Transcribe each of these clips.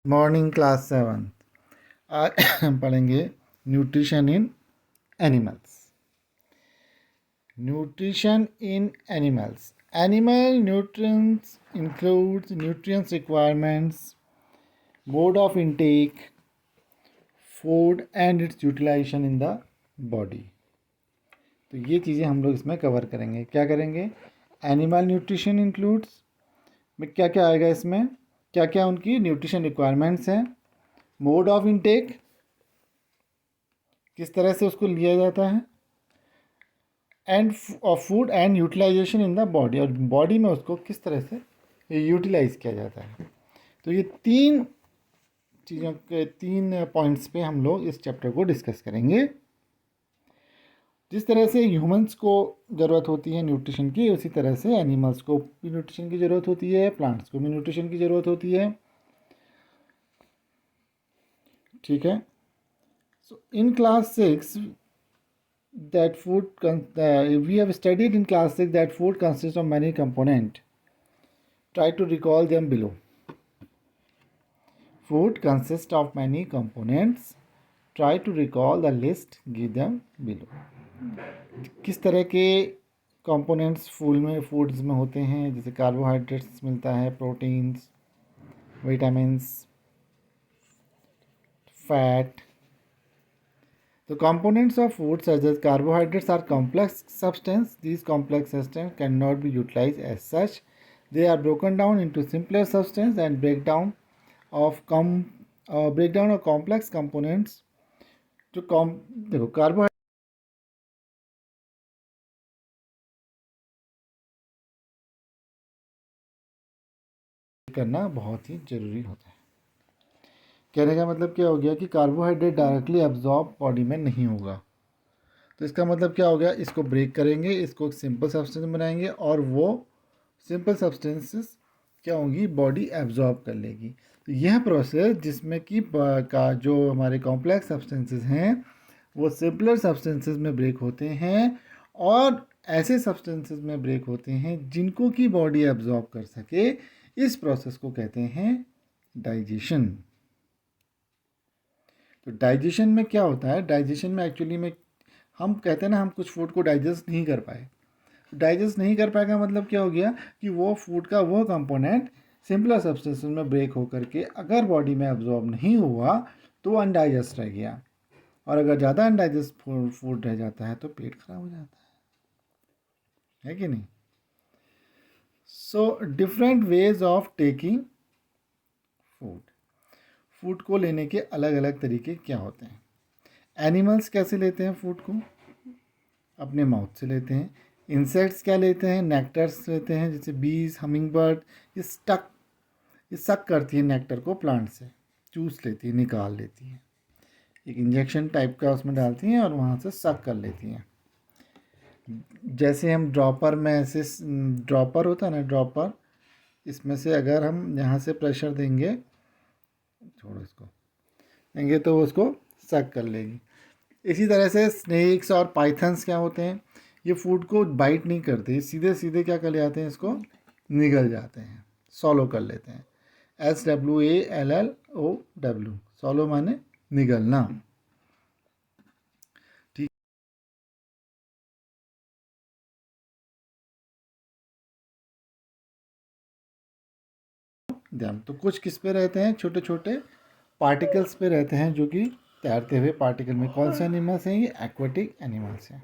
Morning class 7। आज हम पढ़ेंगे nutrition in animals. Nutrition in animals. Animal nutrients includes nutrients requirements, mode of intake, food and its utilisation in the body. तो ये चीज़ें हम लोग इसमें कवर करेंगे। क्या करेंगे? एनिमल न्यूट्रिशन इंक्लूड्स में क्या क्या आएगा, इसमें क्या क्या उनकी न्यूट्रिशन रिक्वायरमेंट्स हैं, मोड ऑफ इनटेक किस तरह से उसको लिया जाता है, and food and utilisation in the body, और बॉडी में उसको किस तरह से यूटिलाइज किया जाता है। तो ये तीन चीज़ों के तीन पॉइंट्स पे हम लोग इस चैप्टर को डिस्कस करेंगे। जिस तरह से ह्यूमंस को ज़रूरत होती है न्यूट्रिशन की, उसी तरह से एनिमल्स को भी न्यूट्रिशन की ज़रूरत होती है, प्लांट्स को भी न्यूट्रिशन की ज़रूरत होती है। ठीक है। सो in class 6 that we have studied in class 6 that food consists of many components. Try to recall them below. Food consists of many components. Try to recall the list, give them below. किस तरह के components foods में होते हैं? जैसे carbohydrates मिलता है, proteins, vitamins, fat. The components of food such as carbohydrates are complex substances. These complex substances cannot be utilized as such. They are broken down into simpler substances and breakdown of complex components to देखो carbohydrate करना बहुत ही ज़रूरी होता है। कहने का मतलब क्या हो गया कि कार्बोहाइड्रेट डायरेक्टली एब्जॉर्ब बॉडी में नहीं होगा। तो इसका मतलब क्या हो गया? इसको ब्रेक करेंगे, इसको एक सिंपल सब्सटेंस बनाएंगे, और वो सिंपल सब्सटेंसेस क्या होंगी? बॉडी एब्जॉर्ब कर लेगी। तो यह प्रोसेस जिसमें कि का जो हमारे कॉम्प्लेक्स सब्सटेंसेस हैं वो सिंपलर सब्सटेंसेस में ब्रेक होते हैं, और ऐसे सब्सटेंसेस में ब्रेक होते हैं जिनको कि बॉडी एब्जॉर्ब कर सके। इस प्रोसेस को कहते हैं डाइजेशन। तो डाइजेशन में क्या होता है? डाइजेशन में एक्चुअली में हम कहते हैं ना, हम कुछ फूड को डाइजेस्ट नहीं कर पाए। डाइजेस्ट नहीं कर पाएगा मतलब क्या हो गया कि वो फूड का वो कंपोनेंट सिंपलर सब्सटेंसेस में ब्रेक होकर के अगर बॉडी में एब्जॉर्ब नहीं हुआ तो अनडाइजेस्ट रह गया, और अगर ज़्यादा अनडाइजेस्ट फूड रह जाता है तो पेट खराब हो जाता है कि नहीं? So different ways of taking food. Food को लेने के अलग अलग तरीके क्या होते हैं? एनिमल्स कैसे लेते हैं फूड को? अपने माउथ से लेते हैं। इंसेक्ट्स क्या लेते हैं? नेक्टर्स लेते हैं, जैसे बीज, हमिंग बर्ड। ये सक करती है नेक्टर को प्लांट से, चूस लेती है, निकाल लेती है, एक इंजेक्शन टाइप का उसमें डालती हैं और वहाँ से सक कर लेती हैं। जैसे हम ड्रॉपर में ऐसे ड्रॉपर होता है ना, ड्रॉपर, इसमें से अगर हम यहाँ से प्रेशर देंगे, छोड़ो इसको, देंगे तो उसको सक कर लेगी। इसी तरह से स्नेक्स और पाइथन्स क्या होते हैं? ये फूड को बाइट नहीं करते, सीधे सीधे क्या कर ले जाते हैं, इसको निगल जाते हैं, सॉलो कर लेते हैं। SWALLOW, सॉलो माने निगलना। ठीक। ध्यान तो कुछ किस पे रहते हैं? छोटे छोटे पार्टिकल्स पे रहते हैं, जो कि तैरते हुए पार्टिकल में। कौन से एनिमल्स हैं? ये एक्वेटिक एनिमल्स हैं।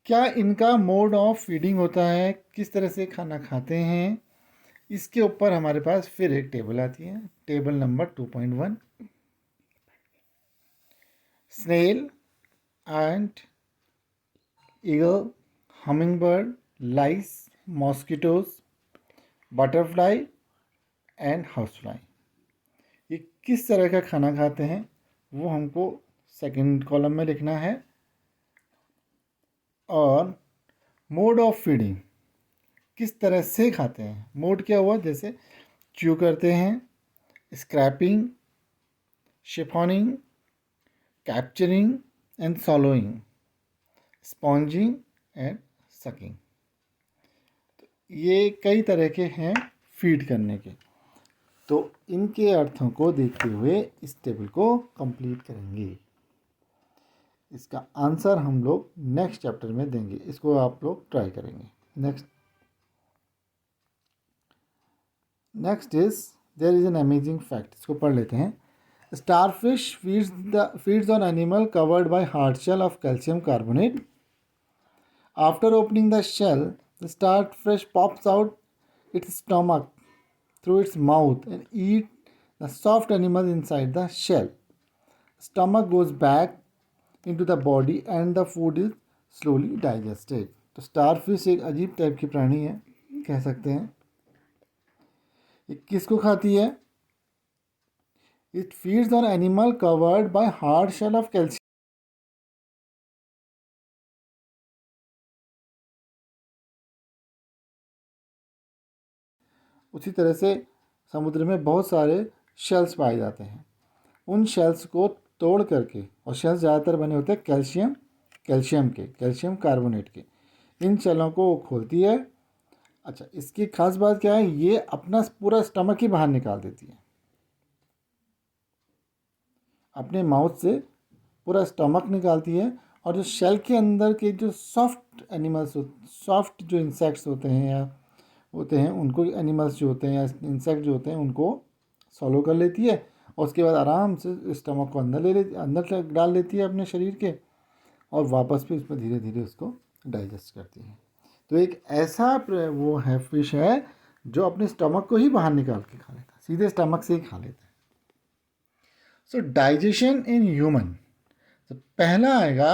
क्या इनका मोड ऑफ फीडिंग होता है? किस तरह से खाना खाते हैं? इसके ऊपर हमारे पास फिर एक टेबल आती है, table number 2.1। Snail, ant, eagle, hummingbird, lice, mosquitoes, butterfly and housefly, ये किस तरह का खाना खाते हैं वो हमको सेकंड कॉलम में लिखना है। और मोड ऑफ फीडिंग, किस तरह से खाते हैं? मोड क्या हुआ? जैसे च्यू करते हैं, scraping, siphoning, capturing and swallowing, sponging and sucking. तो ये कई तरह के हैं फीड करने के। तो इनके अर्थों को देखते हुए इस टेबल को कंप्लीट करेंगे। इसका आंसर हम लोग नेक्स्ट चैप्टर में देंगे, इसको आप लोग ट्राई करेंगे। Next is there is an amazing fact, इसको पढ़ लेते हैं। Starfish feeds on animal covered by hard shell of calcium carbonate. After opening the shell, the starfish pops out its stomach through its mouth and eat the soft animal inside the shell. Stomach goes back into the body and the food is slowly digested. तो starfish एक अजीब type की प्राणी है, कह सकते हैं। ये किसको खाती है? It feeds on animal covered by hard shell of calcium. उसी तरह से समुद्र में बहुत सारे शेल्स पाए जाते हैं। उन शेल्स को तोड़ करके, और शेल्स ज़्यादातर बने होते हैं कैल्शियम कार्बोनेट के। इन शेलों को वो खोलती है। अच्छा, इसकी खास बात क्या है? ये अपना पूरा स्टमक ही बाहर निकाल देती है, अपने माउथ से पूरा स्टमक निकालती है। और जो शेल के अंदर के जो सॉफ्ट एनिमल्स, सॉफ्ट जो इंसेक्ट्स होते हैं उनको, एनिमल्स जो होते हैं या इंसेक्ट जो होते हैं उनको सॉलो कर लेती है, और उसके बाद आराम से स्टमक को अंदर डाल लेती है अपने शरीर के, और वापस भी उसमें धीरे धीरे उसको डाइजेस्ट करती है। तो एक ऐसा वो है, फिश है जो अपने स्टमक को ही बाहर निकाल के खा लेता है, सीधे स्टमक से ही खा लेता है। सो डाइजेशन इन ह्यूमन, तो पहला आएगा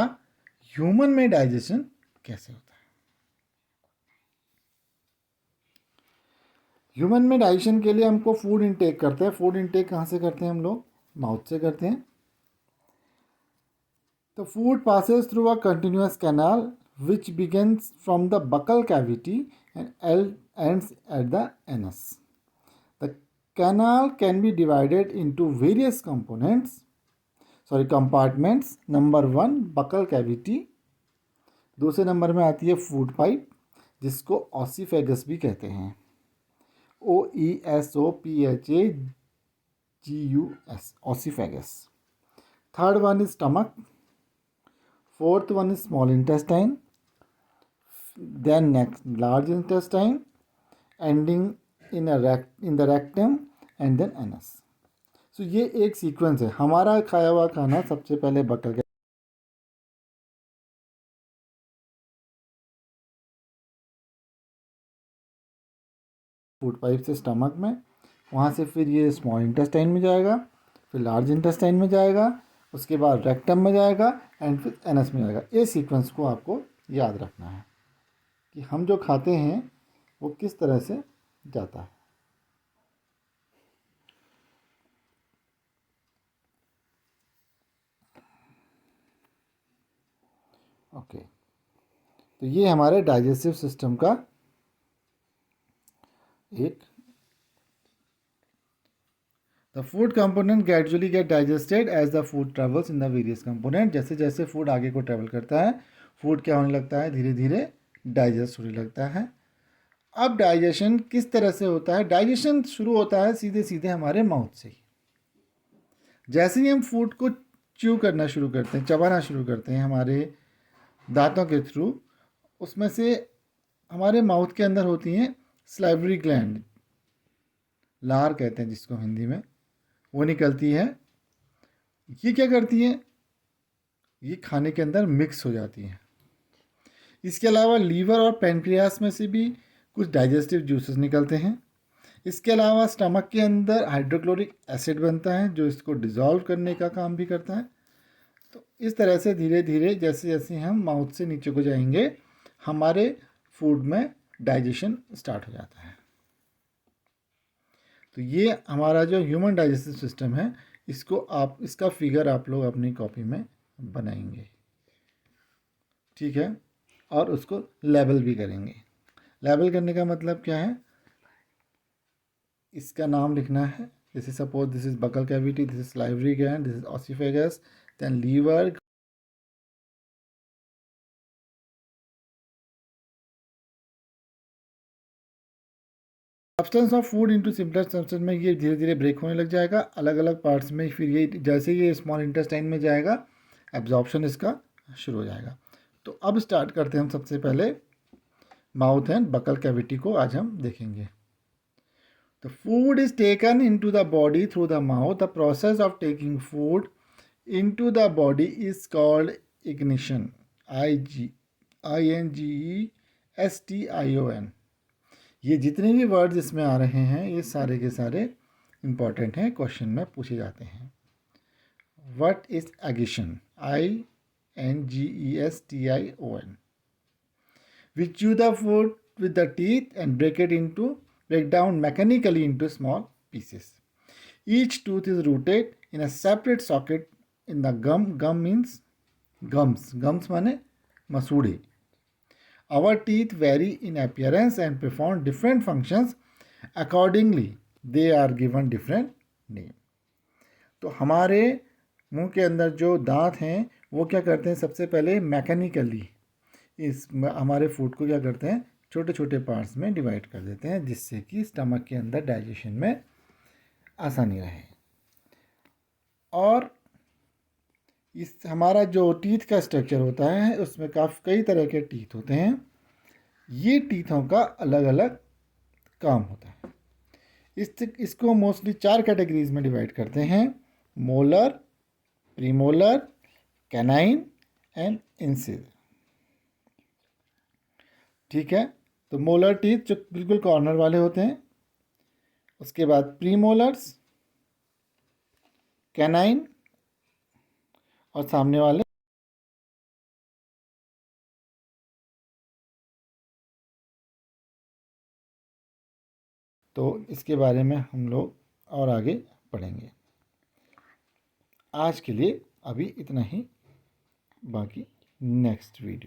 ह्यूमन में डाइजेशन कैसे होता है। ह्यूमन में डाइजेशन के लिए हमको फूड इनटेक करते हैं। फूड इनटेक कहाँ से करते हैं? हम लोग माउथ से करते हैं। तो food passes through a continuous canal which begins from the buccal cavity and ends at the anus. The canal can be divided into various compartments. Number 1 buccal cavity, दूसरे नंबर में आती है फूड पाइप, जिसको ऑसिफेगस भी कहते हैं, OESOPHAGUS, oesophagus. Third one is stomach, fourth one is small intestine, then next large intestine, ending in the rectum and then anus. So ये एक सीक्वेंस है। हमारा खाया हुआ खाना सबसे पहले बकल के फूड पाइप से स्टमक में, वहाँ से फिर ये स्मॉल इंटेस्टाइन में जाएगा, फिर लार्ज इंटेस्टाइन में जाएगा, उसके बाद रेक्टम में जाएगा एंड फिर एनस में जाएगा। ये सीक्वेंस को आपको याद रखना है कि हम जो खाते हैं वो किस तरह से जाता है। ओके, तो ये हमारे डाइजेस्टिव सिस्टम का एक, the food component gradually get digested as the food travels in the various component. जैसे जैसे फूड आगे को ट्रेवल करता है, फूड क्या होने लगता है? धीरे धीरे डाइजेस्ट होने लगता है। अब डाइजेशन किस तरह से होता है? डाइजेशन शुरू होता है सीधे सीधे हमारे माउथ से ही। जैसे ही हम फूड को च्यू करना शुरू करते हैं, चबाना शुरू करते हैं हमारे दांतों के थ्रू, उसमें से हमारे माउथ के अंदर होती हैं स्लाइवरी ग्लैंड, लार कहते हैं जिसको हिंदी में, वो निकलती है। ये क्या करती है? ये खाने के अंदर मिक्स हो जाती है। इसके अलावा लीवर और पेनक्रियास में से भी कुछ डाइजेस्टिव जूसेस निकलते हैं। इसके अलावा स्टमक के अंदर हाइड्रोक्लोरिक एसिड बनता है जो इसको डिज़ोल्व करने का काम भी करता है। तो इस तरह से धीरे धीरे जैसे जैसे हम माउथ से नीचे को जाएंगे, हमारे फूड में डाइजेशन स्टार्ट हो जाता है। तो ये हमारा जो ह्यूमन डाइजेस्टिव सिस्टम है, इसका फिगर आप लोग अपनी कॉपी में बनाएंगे, ठीक है, और उसको लेबल भी करेंगे। लेबल करने का मतलब क्या है? इसका नाम लिखना है। This is suppose this is buccal cavity, this is salivary gland, this is oesophagus, then liver, substance of food into simpler substance में ये धीरे धीरे ब्रेक होने लग जाएगा अलग अलग पार्ट्स में, फिर ये जैसे ये स्मॉल इंटेस्टाइन में जाएगा एब्जॉर्प्शन इसका शुरू हो जाएगा। तो अब स्टार्ट करते हैं हम सबसे पहले माउथ एंड बकल कैविटी को आज हम देखेंगे। The food is taken into the body through the mouth. The process of taking food into the body is called ignition. INGESTION। ये जितने भी वर्ड्स इसमें आ रहे हैं ये सारे के सारे इंपॉर्टेंट हैं, क्वेश्चन में पूछे जाते हैं। What is ignition? INGESTION। We chew the food with the teeth and break down mechanically into small pieces. Each tooth is rooted in a separate socket in the gum. Gum means gums. Gums माने मसूड़े. Our teeth vary in appearance and perform different functions. Accordingly, they are given different name. तो हमारे मुंह के अंदर जो दांत हैं वो क्या करते हैं, सबसे पहले मैकेनिकली इस हमारे फूड को क्या करते हैं छोटे छोटे पार्ट्स में डिवाइड कर देते हैं, जिससे कि स्टमक के अंदर डाइजेशन में आसानी रहे। और इस हमारा जो टीथ का स्ट्रक्चर होता है उसमें कई तरह के टीथ होते हैं। ये टीथों का अलग अलग काम होता है। इसको मोस्टली 4 कैटेगरीज में डिवाइड करते हैं, molar, premolar, canine and incisor. ठीक है, तो मोलर टीथ जो बिल्कुल कॉर्नर वाले होते हैं, उसके बाद प्रीमोलर्स, कैनाइन और सामने वाले। तो इसके बारे में हम लोग और आगे पढ़ेंगे। आज के लिए अभी इतना ही, बाकी नेक्स्ट वीडियो।